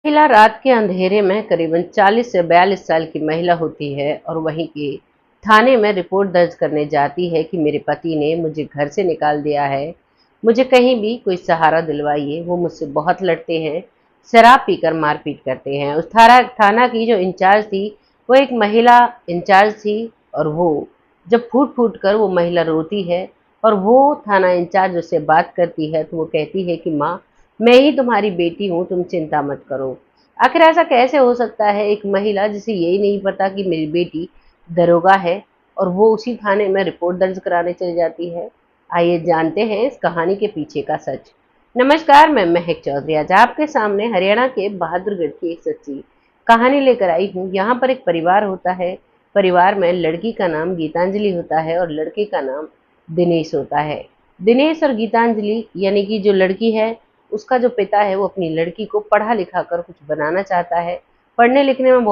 महिला रात के अंधेरे में करीबन 40 से 42 साल की महिला होती है और वहीं के थाने में रिपोर्ट दर्ज करने जाती है कि मेरे पति ने मुझे घर से निकाल दिया है, मुझे कहीं भी कोई सहारा दिलवाइए। वो मुझसे बहुत लड़ते हैं, शराब पीकर मारपीट करते हैं। उस थाना की जो इंचार्ज थी, वो एक महिला इंचार्ज थी। और वो जब फूट फूट कर वो महिला रोती है और वो थाना इंचार्ज उससे बात करती है, तो वो कहती है कि माँ, मैं ही तुम्हारी बेटी हूँ, तुम चिंता मत करो। आखिर ऐसा कैसे हो सकता है, एक महिला जिसे यही नहीं पता कि मेरी बेटी दरोगा है और वो उसी थाने में रिपोर्ट दर्ज कराने चली जाती है। आइए जानते हैं इस कहानी के पीछे का सच। नमस्कार, मैं महक चौधरी आज आपके सामने हरियाणा के बहादुरगढ़ की एक सच्ची कहानी लेकर आई हूँ। यहाँ पर एक परिवार होता है। परिवार में लड़की का नाम गीतांजलि होता है और लड़के का नाम दिनेश होता है। दिनेश और गीतांजलि यानी कि जो लड़की है, उसका जो पिता है वो अपनी लड़की को पढ़ा लिखा कर कुछ बनाना चाहता है। पढ़ने लिखने में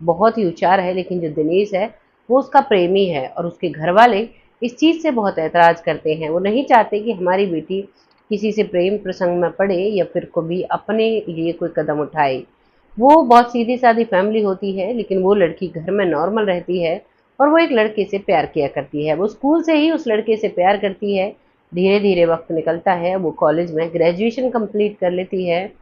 बहुत ही होशियार है, लेकिन जो दिनेश है वो उसका प्रेमी है और उसके घर वाले इस चीज़ से बहुत ऐतराज़ करते हैं। वो नहीं चाहते कि हमारी बेटी किसी से प्रेम प्रसंग में पड़े या फिर कभी अपने लिए कोई कदम उठाए। वो बहुत सीधी-सादी फैमिली होती है, लेकिन वो लड़की घर में नॉर्मल रहती है और वो एक लड़के से प्यार किया करती है। वो स्कूल से ही उस लड़के से प्यार करती है। धीरे-धीरे वक़्त निकलता है, वो कॉलेज में ग्रेजुएशन कंप्लीट कर लेती है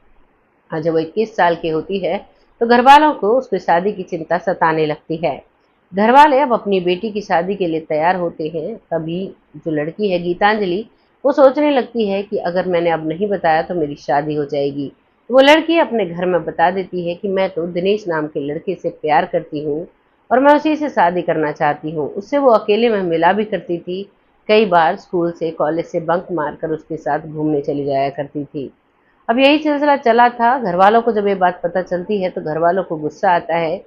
और जब वो 21 साल की होती है, तो घरवालों को उसकी शादी की चिंता सताने लगती है। घरवाले अब अपनी बेटी की शादी के लिए तैयार होते हैं। तभी जो लड़की है गीतांजलि, वो सोचने लगती है कि अगर मैंने अब नहीं बताया तो मेरी शादी हो जाएगी। वो लड़की अपने घर में बता देती है कि मैं तो दिनेश नाम के लड़के से प्यार करती हूँ और मैं उसी से शादी करना चाहती हूँ। उससे वो अकेले में मिला भी करती थी। कई बार स्कूल से कॉलेज से बंक मारकर उसके साथ घूमने चली जाया करती थी। अब यही सिलसिला चला था। घरवालों को जब ये बात पता चलती है तो घरवालों को गुस्सा आता है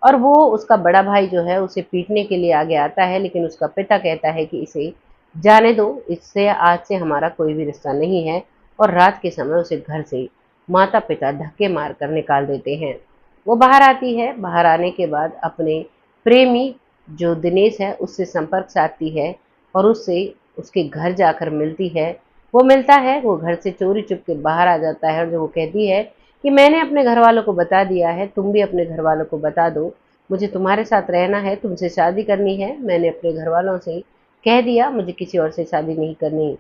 और वो उसका बड़ा भाई जो है उसे पीटने के लिए आगे आता है, लेकिन उसका पिता कहता है कि इसे जाने दो, इससे आज से हमारा कोई भी रिश्ता नहीं है। और रात के समय उसे घर से माता पिता धक्के मारकर निकाल देते हैं। वो बाहर आती है। बाहर आने के बाद अपने प्रेमी जो दिनेश है उससे संपर्क साधती है और उससे उसके घर जाकर मिलती है। वो मिलता है, वो घर से चोरी चुप के बाहर आ जाता है और जो वो कहती है कि मैंने अपने घर वालों को बता दिया है, तुम भी अपने घर वालों को बता दो, मुझे तुम्हारे साथ रहना है, तुमसे शादी करनी है। मैंने अपने घर वालों से कह दिया, मुझे किसी और से शादी नहीं करनी।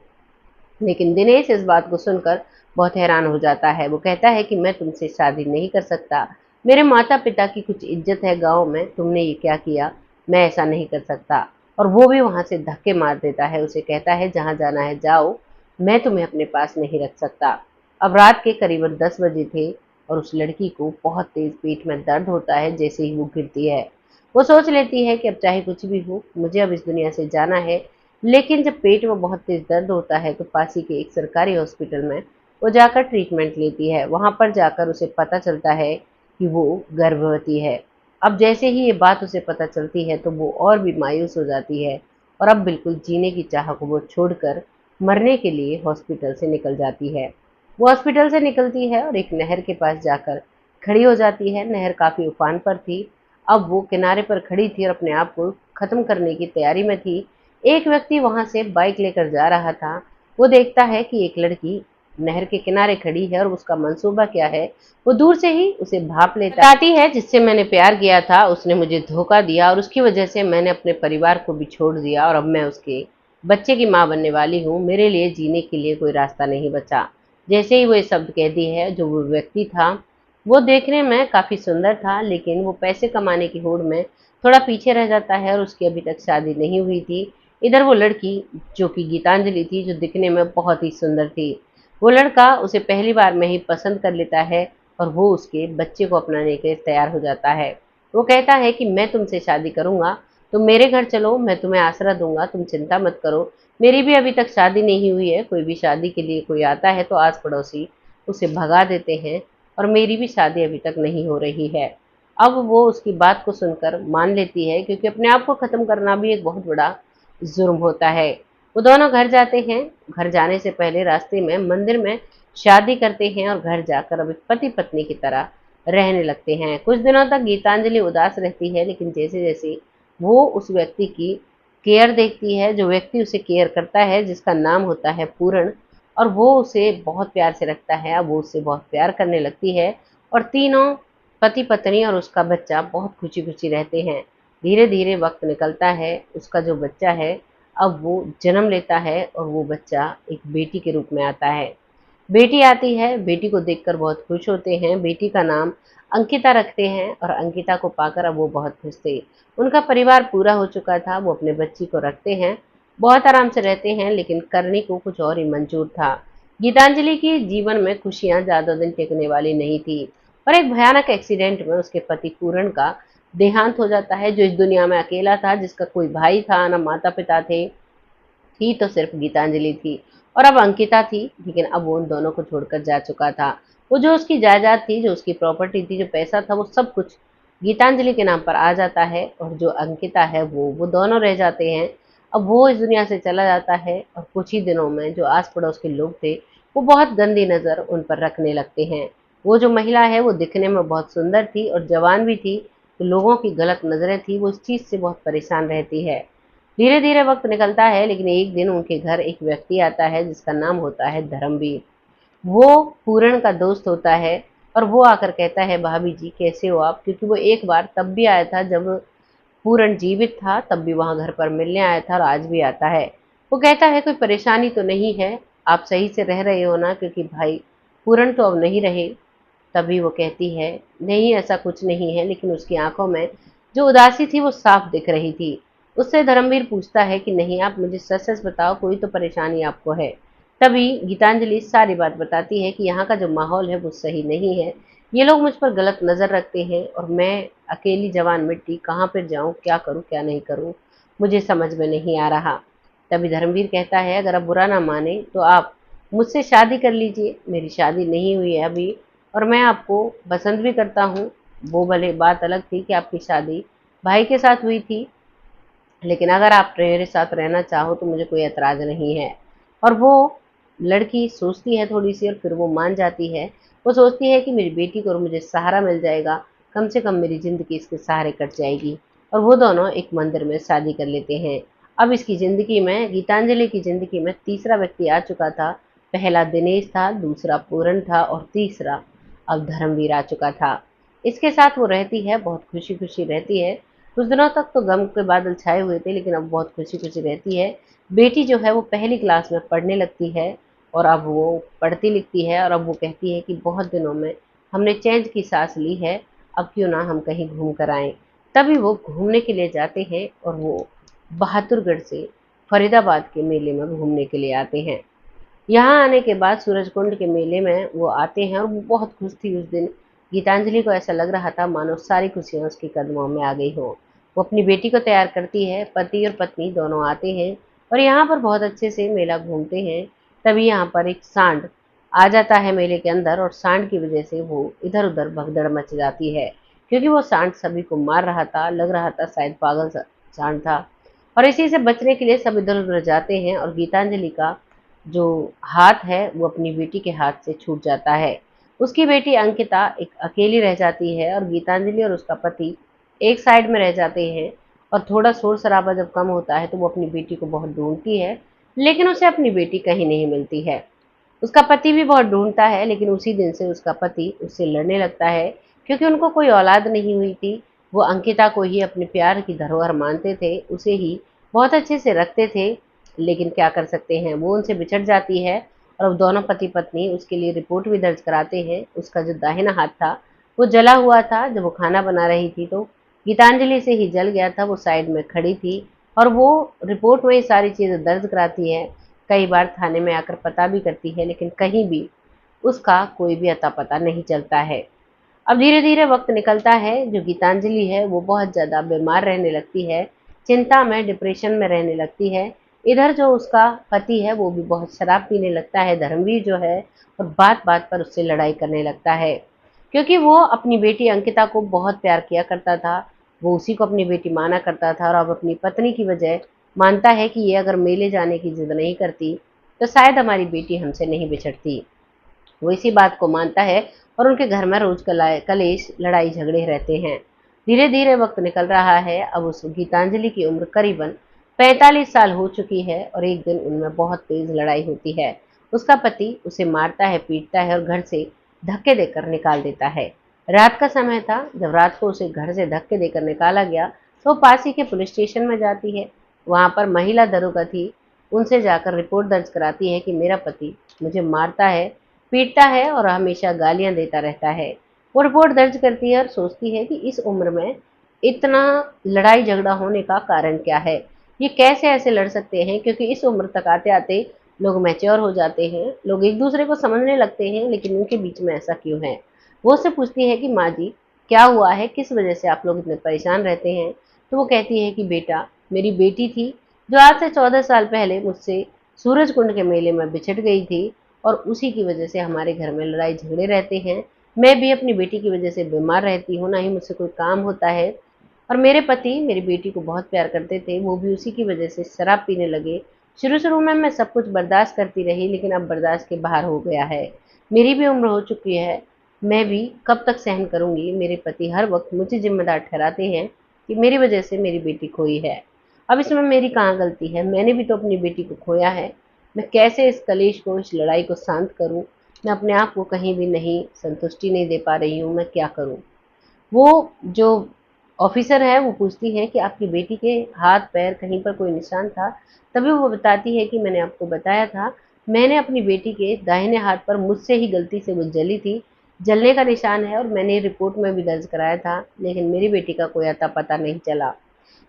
लेकिन दिनेश इस बात को सुनकर बहुत हैरान हो जाता है। वो कहता है कि मैं तुमसे शादी नहीं कर सकता, मेरे माता पिता की कुछ इज्जत है गांव में, तुमने ये क्या किया, मैं ऐसा नहीं कर सकता। और वो भी वहां से धक्के मार देता है। उसे कहता है जहां जाना है जाओ, मैं तुम्हें अपने पास नहीं रख सकता। अब रात के करीबन 10 बजे थे और उस लड़की को बहुत तेज पेट में दर्द होता है। जैसे ही वो गिरती है, वो सोच लेती है कि अब चाहे कुछ भी हो, मुझे अब इस दुनिया से जाना है। लेकिन जब पेट में बहुत तेज दर्द होता है तो पास ही के एक सरकारी हॉस्पिटल में वो जाकर ट्रीटमेंट लेती है। वहां पर जाकर उसे पता चलता है कि वो गर्भवती है। अब जैसे ही ये बात उसे पता चलती है तो वो और भी मायूस हो जाती है और अब बिल्कुल जीने की चाह को वो छोड़कर मरने के लिए हॉस्पिटल से निकल जाती है। वो हॉस्पिटल से निकलती है और एक नहर के पास जाकर खड़ी हो जाती है। नहर काफी उफान पर थी। अब वो किनारे पर खड़ी थी और अपने आप को खत्म करने की तैयारी में थी। एक व्यक्ति वहां से बाइक लेकर जा रहा था। वो देखता है कि एक लड़की नहर के किनारे खड़ी है और उसका मंसूबा क्या है, वो दूर से ही उसे भाप लेता बताती है, जिससे मैंने प्यार किया था उसने मुझे धोखा दिया और उसकी वजह से मैंने अपने परिवार को भी छोड़ दिया और अब मैं उसके बच्चे की माँ बनने वाली हूँ। मेरे लिए जीने के लिए कोई रास्ता नहीं बचा। जैसे ही वो ये शब्द कहती है, जो वो व्यक्ति था वो देखने में काफी सुंदर था, लेकिन वो पैसे कमाने की होड़ में थोड़ा पीछे रह जाता है और उसकी अभी तक शादी नहीं हुई थी। इधर वो लड़की जो कि गीतांजलि थी, जो दिखने में बहुत ही सुंदर थी, वो लड़का उसे पहली बार में ही पसंद कर लेता है और वो उसके बच्चे को अपनाने के लिए तैयार हो जाता है। वो कहता है कि मैं तुमसे शादी करूंगा, तुम मेरे घर चलो, मैं तुम्हें आसरा दूंगा, तुम चिंता मत करो। मेरी भी अभी तक शादी नहीं हुई है। कोई भी शादी के लिए कोई आता है तो आस पड़ोसी उसे भगा देते हैं और मेरी भी शादी अभी तक नहीं हो रही है। अब वो उसकी बात को सुनकर मान लेती है, क्योंकि अपने आप को खत्म करना भी एक बहुत बड़ा जुर्म होता है। वो दोनों घर जाते हैं। घर जाने से पहले रास्ते में मंदिर में शादी करते हैं और घर जाकर अब एक पति पत्नी की तरह रहने लगते हैं। कुछ दिनों तक गीतांजलि उदास रहती है, लेकिन जैसे जैसे वो उस व्यक्ति की केयर देखती है, जो व्यक्ति उसे केयर करता है, जिसका नाम होता है पूरण, और वो उसे बहुत प्यार से रखता है, अब वो उससे बहुत प्यार करने लगती है और तीनों पति पत्नी और उसका बच्चा बहुत खुशी खुशी रहते हैं। धीरे धीरे वक्त निकलता है, उसका जो बच्चा है अब वो जन्म लेता है और वो बच्चा एक बेटी के रूप में आता है। बेटी आती है, बेटी को देखकर बहुत खुश होते हैं, बेटी का नाम अंकिता रखते हैं और अंकिता को पाकर अब वो बहुत खुश थे। उनका परिवार पूरा हो चुका था, वो अपने बच्ची को रखते हैं, बहुत आराम से रहते हैं, लेकिन करने को कुछ और ही मंजूर था। गीतांजलि की जीवन में खुशियां ज्यादा दिन टिकने वाली नहीं थी और एक भयानक एक्सीडेंट में उसके पति पूरण का देहांत हो जाता है, जो इस दुनिया में अकेला था, जिसका कोई भाई था ना माता पिता थे, थी तो सिर्फ गीतांजलि थी और अब अंकिता थी, लेकिन अब वो उन दोनों को छोड़कर जा चुका था। वो जो उसकी जायदाद थी, जो उसकी प्रॉपर्टी थी, जो पैसा था, वो सब कुछ गीतांजलि के नाम पर आ जाता है और जो अंकिता है वो दोनों रह जाते हैं। अब वो इस दुनिया से चला जाता है और कुछ ही दिनों में जो आस पड़ोस के लोग थे वो बहुत गंदी नज़र उन पर रखने लगते हैं। वो जो महिला है वो दिखने में बहुत सुंदर थी और जवान भी थी, तो लोगों की गलत नज़रें थी, वो इस चीज़ से बहुत परेशान रहती है। धीरे धीरे वक्त निकलता है, लेकिन एक दिन उनके घर एक व्यक्ति आता है जिसका नाम होता है धर्मवीर। वो पूरण का दोस्त होता है और वो आकर कहता है, भाभी जी कैसे हो आप? क्योंकि वो एक बार तब भी आया था जब पूरण जीवित था, तब भी वहां घर पर मिलने आया था और आज भी आता है। वो कहता है कोई परेशानी तो नहीं है, आप सही से रह रहे हो ना, क्योंकि भाई पूरण तो अब नहीं रहे। तभी वो कहती है, नहीं ऐसा कुछ नहीं है, लेकिन उसकी आंखों में जो उदासी थी वो साफ दिख रही थी। उससे धर्मवीर पूछता है कि नहीं, आप मुझे सच सच बताओ, कोई तो परेशानी आपको है। तभी गीतांजलि सारी बात बताती है कि यहाँ का जो माहौल है वो सही नहीं है, ये लोग मुझ पर गलत नज़र रखते हैं और मैं अकेली जवान मिट्टी कहाँ पर जाऊँ, क्या करूँ क्या नहीं करूँ, मुझे समझ में नहीं आ रहा। तभी धर्मवीर कहता है, अगर आप बुरा ना माने तो आप मुझसे शादी कर लीजिए, मेरी शादी नहीं हुई है अभी और मैं आपको पसंद भी करता हूँ। वो भले बात अलग थी कि आपकी शादी भाई के साथ हुई थी, लेकिन अगर आप मेरे साथ रहना चाहो तो मुझे कोई एतराज़ नहीं है। और वो लड़की सोचती है थोड़ी सी और फिर वो मान जाती है। वो सोचती है कि मेरी बेटी को मुझे सहारा मिल जाएगा, कम से कम मेरी ज़िंदगी इसके सहारे कट जाएगी। और वो दोनों एक मंदिर में शादी कर लेते हैं। अब इसकी ज़िंदगी में, गीतांजलि की ज़िंदगी में तीसरा व्यक्ति आ चुका था। पहला दिनेश था, दूसरा पूरन था और तीसरा अब धर्मवीर आ चुका था। इसके साथ वो रहती है, बहुत खुशी खुशी रहती है। कुछ दिनों तक तो गम के बादल छाए हुए थे, लेकिन अब बहुत खुशी खुशी रहती है। बेटी जो है वो पहली क्लास में पढ़ने लगती है और अब वो पढ़ती लिखती है और अब वो कहती है कि बहुत दिनों में हमने चैन की सांस ली है, अब क्यों ना हम कहीं घूम कर आएं। तभी वो घूमने के लिए जाते हैं और वो बहादुरगढ़ से फरीदाबाद के मेले में घूमने के लिए आते हैं। यहाँ आने के बाद सूरजकुंड के मेले में वो आते हैं और वो बहुत खुश थी उस दिन। गीतांजलि को ऐसा लग रहा था मानो सारी खुशियाँ उसके कदमों में आ गई हो। वो अपनी बेटी को तैयार करती है, पति और पत्नी दोनों आते हैं और यहाँ पर बहुत अच्छे से मेला घूमते हैं। तभी यहाँ पर एक सांड आ जाता है मेले के अंदर और सांड की वजह से वो इधर उधर भगदड़ मच जाती है, क्योंकि वो सांड सभी को मार रहा था, लग रहा था शायद पागल सांड था। और इसी से बचने के लिए सब इधर उधर जाते हैं और गीतांजलि का जो हाथ है वो अपनी बेटी के हाथ से छूट जाता है। उसकी बेटी अंकिता एक अकेली रह जाती है और गीतांजलि और उसका पति एक साइड में रह जाते हैं। और थोड़ा शोर शराबा जब कम होता है तो वो अपनी बेटी को बहुत ढूंढती है, लेकिन उसे अपनी बेटी कहीं नहीं मिलती है। उसका पति भी बहुत ढूंढता है, लेकिन उसी दिन से उसका पति उससे लड़ने लगता है, क्योंकि उनको कोई औलाद नहीं हुई थी। वो अंकिता को ही अपने प्यार की धरोहर मानते थे, उसे ही बहुत अच्छे से रखते थे, लेकिन क्या कर सकते हैं, वो उनसे बिछड़ जाती है। और अब दोनों पति पत्नी उसके लिए रिपोर्ट भी दर्ज कराते हैं। उसका जो दाहिना हाथ था वो जला हुआ था, जब वो खाना बना रही थी तो गीतांजलि से ही जल गया था। वो साइड में खड़ी थी और वो रिपोर्ट में ये सारी चीज़ें दर्ज कराती है। कई बार थाने में आकर पता भी करती है, लेकिन कहीं भी उसका कोई भी अता पता नहीं चलता है। अब धीरे धीरे वक्त निकलता है, जो गीतांजलि है वो बहुत ज़्यादा बीमार रहने लगती है, चिंता में, डिप्रेशन में रहने लगती है। इधर जो उसका पति है वो भी बहुत शराब पीने लगता है, धर्मवीर जो है, और बात बात पर उससे लड़ाई करने लगता है, क्योंकि वो अपनी बेटी अंकिता को बहुत प्यार किया करता था। वो उसी को अपनी बेटी माना करता था और अब अपनी पत्नी की वजह मानता है कि ये अगर मेले जाने की जिद नहीं करती तो शायद हमारी बेटी हमसे नहीं बिछड़ती। वो इसी बात को मानता है और उनके घर में रोज कलेश, लड़ाई झगड़े रहते हैं। धीरे धीरे वक्त निकल रहा है। अब उस गीतांजलि की उम्र करीबन 45 साल हो चुकी है और एक दिन उनमें बहुत तेज लड़ाई होती है। उसका पति उसे मारता है, पीटता है और घर से धक्के देकर निकाल देता है। रात का समय था। जब रात को उसे घर से धक्के देकर निकाला गया तो पास ही के पुलिस स्टेशन में जाती है। वहां पर महिला दरोगा थी, उनसे जाकर रिपोर्ट दर्ज कराती है कि मेरा पति मुझे मारता है, पीटता है और हमेशा गालियां देता रहता है। वो रिपोर्ट दर्ज करती है और सोचती है कि इस उम्र में इतना लड़ाई झगड़ा होने का कारण क्या है, ये कैसे ऐसे लड़ सकते हैं, क्योंकि इस उम्र तक आते आते लोग मैच्योर हो जाते हैं, लोग एक दूसरे को समझने लगते हैं, लेकिन उनके बीच में ऐसा क्यों है। वो उससे पूछती है कि माँ जी, क्या हुआ है, किस वजह से आप लोग इतने परेशान रहते हैं। तो वो कहती है कि बेटा, मेरी बेटी थी जो आज से 14 साल पहले मुझसे सूरज कुंड के मेले में बिछड़ गई थी, और उसी की वजह से हमारे घर में लड़ाई झगड़े रहते हैं। मैं भी अपनी बेटी की वजह से बीमार रहती हूँ, ना ही मुझसे कोई काम होता है। और मेरे पति मेरी बेटी को बहुत प्यार करते थे, वो भी उसी की वजह से शराब पीने लगे। शुरू शुरू में मैं सब कुछ बर्दाश्त करती रही, लेकिन अब बर्दाश्त के बाहर हो गया है। मेरी भी उम्र हो चुकी है, मैं भी कब तक सहन करूंगी। मेरे पति हर वक्त मुझे जिम्मेदार ठहराते हैं कि मेरी वजह से मेरी बेटी खोई है। अब इसमें मेरी कहाँ गलती है, मैंने भी तो अपनी बेटी को खोया है। मैं कैसे इस कलेश को, इस लड़ाई को शांत करूं। मैं अपने आप को कहीं भी नहीं संतुष्टि नहीं दे पा रही हूँ, मैं क्या करूं। वो जो ऑफिसर है वो पूछती है कि आपकी बेटी के हाथ पैर कहीं पर कोई निशान था। तभी वो बताती है कि मैंने आपको बताया था, मैंने अपनी बेटी के दाहिने हाथ पर मुझसे ही गलती से वो जली थी, जलने का निशान है, और मैंने रिपोर्ट में भी दर्ज कराया था, लेकिन मेरी बेटी का कोई अता पता नहीं चला।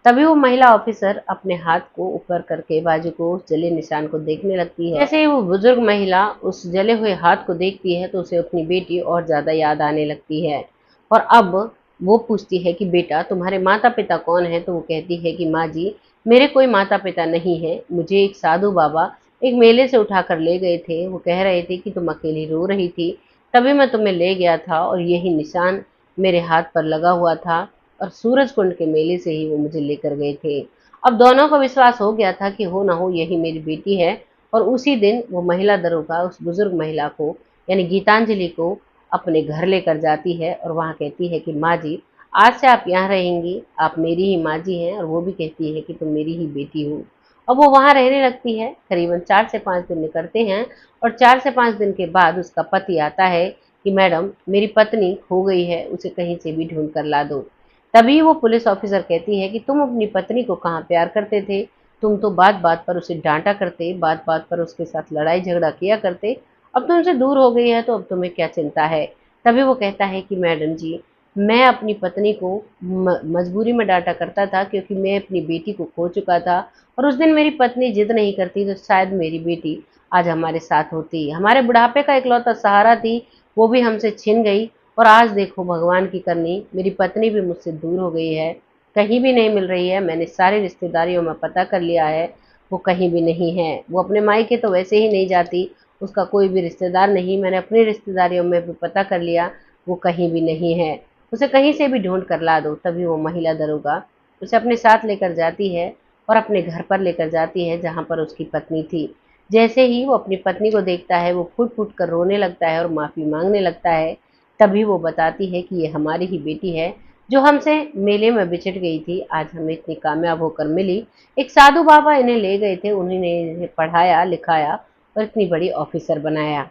तभी वो महिला ऑफिसर अपने हाथ को ऊपर करके बाजू को उस जले निशान को देखने लगती है। जैसे ही वो बुजुर्ग महिला उस जले हुए हाथ को देखती है तो उसे अपनी बेटी और ज्यादा याद आने लगती है। और अब वो पूछती है कि बेटा, तुम्हारे माता पिता कौन है। तो वो कहती है कि माँ जी, मेरे कोई माता पिता नहीं है, मुझे एक साधु बाबा एक मेले से उठाकर ले गए थे। वो कह रहे थे कि तुम अकेली रो रही थी, तभी मैं तुम्हें ले गया था, और यही निशान मेरे हाथ पर लगा हुआ था, और सूरज कुंड के मेले से ही वो मुझे लेकर गए थे। अब दोनों को विश्वास हो गया था कि हो ना हो यही मेरी बेटी है। और उसी दिन वो महिला दरोगा उस बुजुर्ग महिला को, यानी गीतांजलि को, अपने घर लेकर जाती है और वहां कहती है कि माँ जी, आज से आप यहाँ रहेंगी, आप मेरी ही माँ जी हैं। और वो भी कहती है कि तुम मेरी ही बेटी हो। अब वो वहां रहने लगती है। करीबन 4 से 5 दिन निकलते हैं, और 4 से 5 दिन के बाद उसका पति आता है कि मैडम, मेरी पत्नी खो गई है, उसे कहीं से भी ढूंढ कर ला दो। तभी वो पुलिस ऑफिसर कहती है कि तुम अपनी पत्नी को कहाँ प्यार करते थे, तुम तो बात बात पर उसे डांटा करते, बात बात पर उसके साथ लड़ाई झगड़ा किया करते, अब तुमसे दूर हो गई है तो अब तुम्हें क्या चिंता है। तभी वो कहता है कि मैडम जी, मैं अपनी पत्नी को मजबूरी में डांटा करता था, क्योंकि मैं अपनी बेटी को खो चुका था, और उस दिन मेरी पत्नी जिद नहीं करती तो शायद मेरी बेटी आज हमारे साथ होती। हमारे बुढ़ापे का इकलौता सहारा थी, वो भी हमसे छिन गई। और आज देखो भगवान की करनी, मेरी पत्नी भी मुझसे दूर हो गई है, कहीं भी नहीं मिल रही है। मैंने सारे रिश्तेदारियों में पता कर लिया है, वो कहीं भी नहीं है। वो अपने मायके तो वैसे ही नहीं जाती, उसका कोई भी रिश्तेदार नहीं। मैंने अपनी रिश्तेदारियों में भी पता कर लिया, वो कहीं भी नहीं है। उसे कहीं से भी ढूंढ कर ला दो। तभी वो महिला दरोगा उसे अपने साथ लेकर जाती है और अपने घर पर लेकर जाती है, जहाँ पर उसकी पत्नी थी। जैसे ही वो अपनी पत्नी को देखता है, वो फूट फूट कर रोने लगता है और माफी मांगने लगता है। तभी वो बताती है कि ये हमारी ही बेटी है, जो हमसे मेले में बिछड़ गई थी, आज हमें इतनी कामयाब होकर मिली। एक साधु बाबा इन्हें ले गए थे, उन्होंने इन्हें पढ़ाया लिखाया और इतनी बड़ी ऑफिसर बनाया।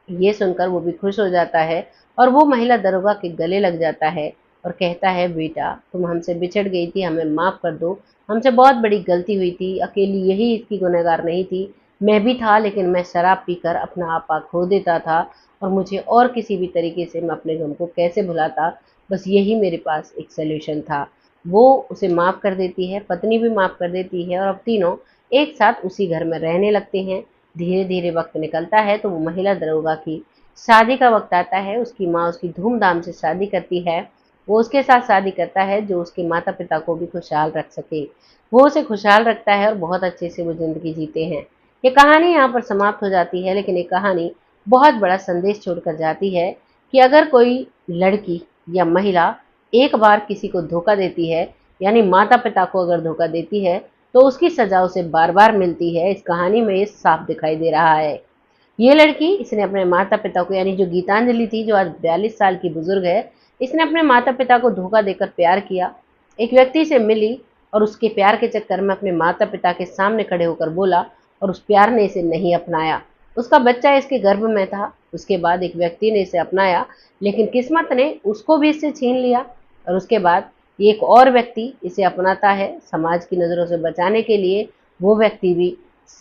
ये सुनकर वो भी खुश हो जाता है, और वो महिला दरोगा के गले लग जाता है और कहता है, बेटा, तुम हमसे बिछड़ गई थी, हमें माफ कर दो, हमसे बहुत बड़ी गलती हुई थी, अकेली यही इसकी गुनहगार नहीं थी, मैं भी था, लेकिन मैं शराब पीकर अपना आपा खो देता था, और मुझे और किसी भी तरीके से मैं अपने गम को कैसे भुलाता, बस यही मेरे पास एक सोल्यूशन था। वो उसे माफ कर देती है, पत्नी भी माफ कर देती है, और अब तीनों एक साथ उसी घर में रहने लगते हैं। धीरे धीरे वक्त निकलता है तो वो महिला दरोगा की शादी का वक्त आता है। उसकी माँ उसकी धूमधाम से शादी करती है। वो उसके साथ शादी करता है जो उसके माता पिता को भी खुशहाल रख सके। वो उसे खुशहाल रखता है और बहुत अच्छे से वो जिंदगी जीते हैं। ये कहानी यहाँ पर समाप्त हो जाती है, लेकिन ये कहानी बहुत बड़ा संदेश छोड़कर जाती है कि अगर कोई लड़की या महिला एक बार किसी को धोखा देती है, यानी माता पिता को अगर धोखा देती है, तो उसकी सजा उसे बार बार मिलती है। इस कहानी में ये साफ दिखाई दे रहा है। ये लड़की, इसने अपने माता पिता को, यानी जो गीतांजलि थी, जो आज 42 साल की बुजुर्ग है, इसने अपने माता पिता को धोखा देकर प्यार किया। एक व्यक्ति से मिली और उसके प्यार के चक्कर में अपने माता पिता के सामने खड़े होकर बोला, और उस प्यार ने इसे नहीं अपनाया। उसका बच्चा इसके गर्भ में था, उसके बाद एक व्यक्ति ने इसे अपनाया, लेकिन किस्मत ने उसको भी इससे छीन लिया। और उसके बाद एक और व्यक्ति इसे अपनाता है समाज की नज़रों से बचाने के लिए। वो व्यक्ति भी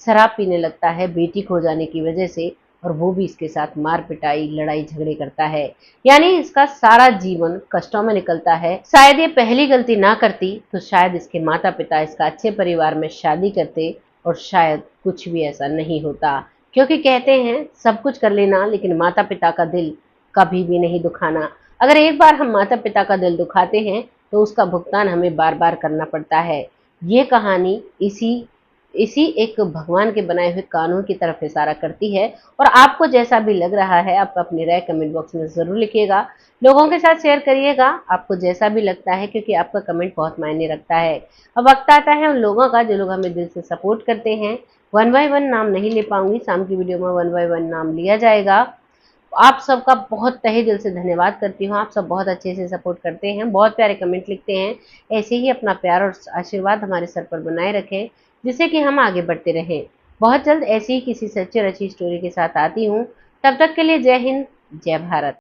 शराब पीने लगता है बेटी खो जाने की वजह से, और वो भी इसके साथ मार पिटाई लड़ाई झगड़े करता है। यानी इसका सारा जीवन कष्टों में निकलता है। शायद ये पहली गलती ना करती तो शायद इसके माता पिता इसका अच्छे परिवार में शादी करते, और शायद कुछ भी ऐसा नहीं होता। क्योंकि कहते हैं सब कुछ कर लेना लेकिन माता पिता का दिल कभी भी नहीं दुखाना। अगर एक बार हम माता पिता का दिल दुखाते हैं तो उसका भुगतान हमें बार बार करना पड़ता है। ये कहानी इसी इसी एक भगवान के बनाए हुए कानून की तरफ इशारा करती है। और आपको जैसा भी लग रहा है आप अपनी राय कमेंट बॉक्स में ज़रूर लिखिएगा, लोगों के साथ शेयर करिएगा आपको जैसा भी लगता है, क्योंकि आपका कमेंट बहुत मायने रखता है। अब वक्त आता है उन लोगों का जो लोग हमें दिल से सपोर्ट करते हैं। वन बाय वन नाम नहीं ले पाऊंगी, शाम की वीडियो में वन बाय वन नाम लिया जाएगा। आप सबका बहुत तहे दिल से धन्यवाद करती हूँ। आप सब बहुत अच्छे से सपोर्ट करते हैं, बहुत प्यारे कमेंट लिखते हैं। ऐसे ही अपना प्यार और आशीर्वाद हमारे सर पर बनाए रखें, जिससे कि हम आगे बढ़ते रहें। बहुत जल्द ऐसी ही किसी सच्ची और अच्छी स्टोरी के साथ आती हूँ। तब तक के लिए जय हिंद, जय भारत।